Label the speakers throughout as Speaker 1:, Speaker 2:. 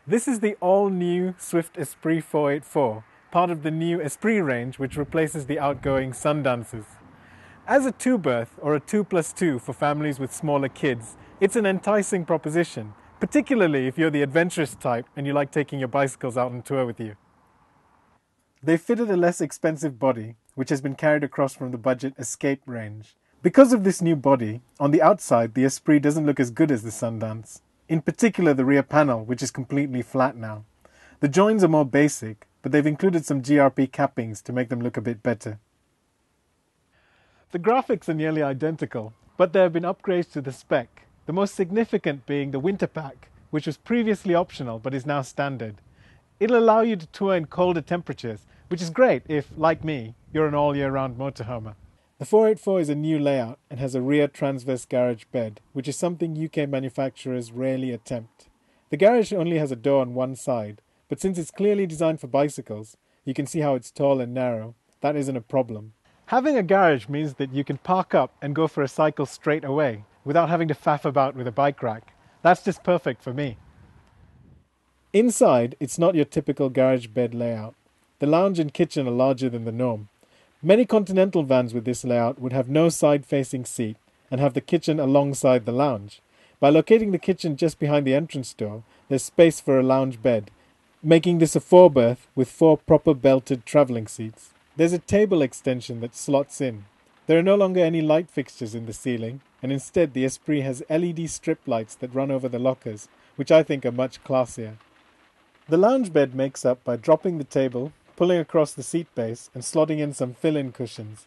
Speaker 1: This is the all-new Swift Esprit 484, part of the new Esprit range which replaces the outgoing Sundancers. As a two-berth or a 2+2 for families with smaller kids, it's an enticing proposition, particularly if you're the adventurous type and you like taking your bicycles out on tour with you. They fitted a less expensive body, which has been carried across from the budget Escape range. Because of this new body, on the outside the Esprit doesn't look as good as the Sundance. In particular the rear panel, which is completely flat now. The joins are more basic, but they've included some GRP cappings to make them look a bit better. The graphics are nearly identical, but there have been upgrades to the spec, the most significant being the winter pack, which was previously optional but is now standard. It'll allow you to tour in colder temperatures, which is great if, like me, you're an all-year-round motorhomer. The 484 is a new layout and has a rear transverse garage bed, which is something UK manufacturers rarely attempt. The garage only has a door on one side, but since it's clearly designed for bicycles, you can see how it's tall and narrow. That isn't a problem. Having a garage means that you can park up and go for a cycle straight away, without having to faff about with a bike rack. That's just perfect for me. Inside, it's not your typical garage bed layout. The lounge and kitchen are larger than the norm. Many Continental vans with this layout would have no side-facing seat and have the kitchen alongside the lounge. By locating the kitchen just behind the entrance door, there's space for a lounge bed, making this a 4-berth with 4 proper belted travelling seats. There's a table extension that slots in. There are no longer any light fixtures in the ceiling, and instead the Esprit has LED strip lights that run over the lockers, which I think are much classier. The lounge bed makes up by dropping the table, pulling across the seat base and slotting in some fill-in cushions.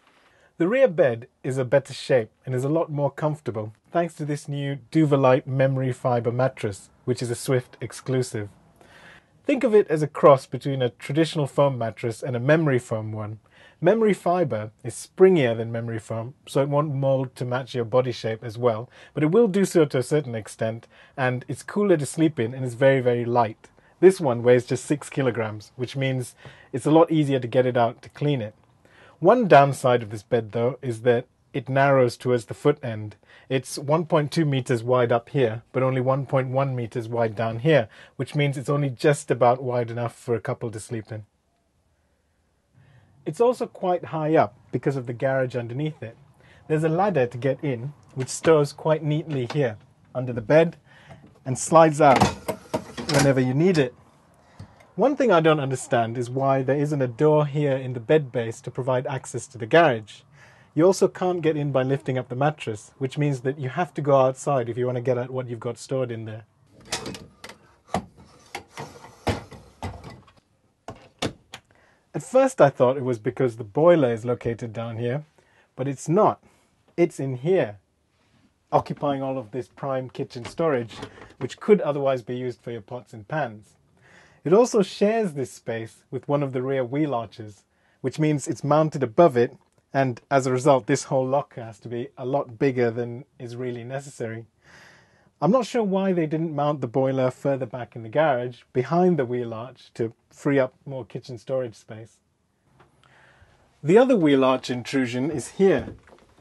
Speaker 1: The rear bed is a better shape and is a lot more comfortable thanks to this new Duvalite memory fibre mattress, which is a Swift exclusive. Think of it as a cross between a traditional foam mattress and a memory foam one. Memory fibre is springier than memory foam, so it won't mould to match your body shape as well, but it will do so to a certain extent, and it's cooler to sleep in and is very, very light. This one weighs just 6 kilograms, which means it's a lot easier to get it out to clean it. One downside of this bed, though, is that it narrows towards the foot end. It's 1.2 meters wide up here, but only 1.1 meters wide down here, which means it's only just about wide enough for a couple to sleep in. It's also quite high up because of the garage underneath it. There's a ladder to get in, which stows quite neatly here, under the bed, and slides out whenever you need it. One thing I don't understand is why there isn't a door here in the bed base to provide access to the garage. You also can't get in by lifting up the mattress, which means that you have to go outside if you want to get at what you've got stored in there. At first I thought it was because the boiler is located down here, but it's not. It's in here, occupying all of this prime kitchen storage, which could otherwise be used for your pots and pans. It also shares this space with one of the rear wheel arches, which means it's mounted above it, and as a result this whole locker has to be a lot bigger than is really necessary. I'm not sure why they didn't mount the boiler further back in the garage, behind the wheel arch, to free up more kitchen storage space. The other wheel arch intrusion is here,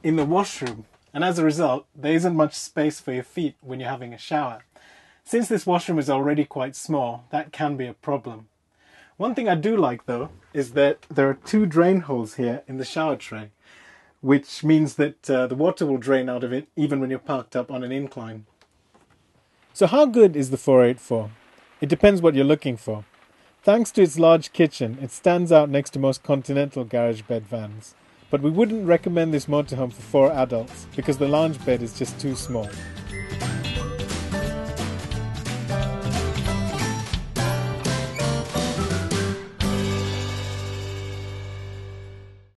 Speaker 1: in the washroom, and as a result there isn't much space for your feet when you're having a shower. Since this washroom is already quite small, that can be a problem. One thing I do like though is that there are 2 drain holes here in the shower tray, which means that the water will drain out of it even when you're parked up on an incline. So how good is the 484? It depends what you're looking for. Thanks to its large kitchen, it stands out next to most Continental garage bed vans. But we wouldn't recommend this motorhome for 4 adults because the lounge bed is just too small.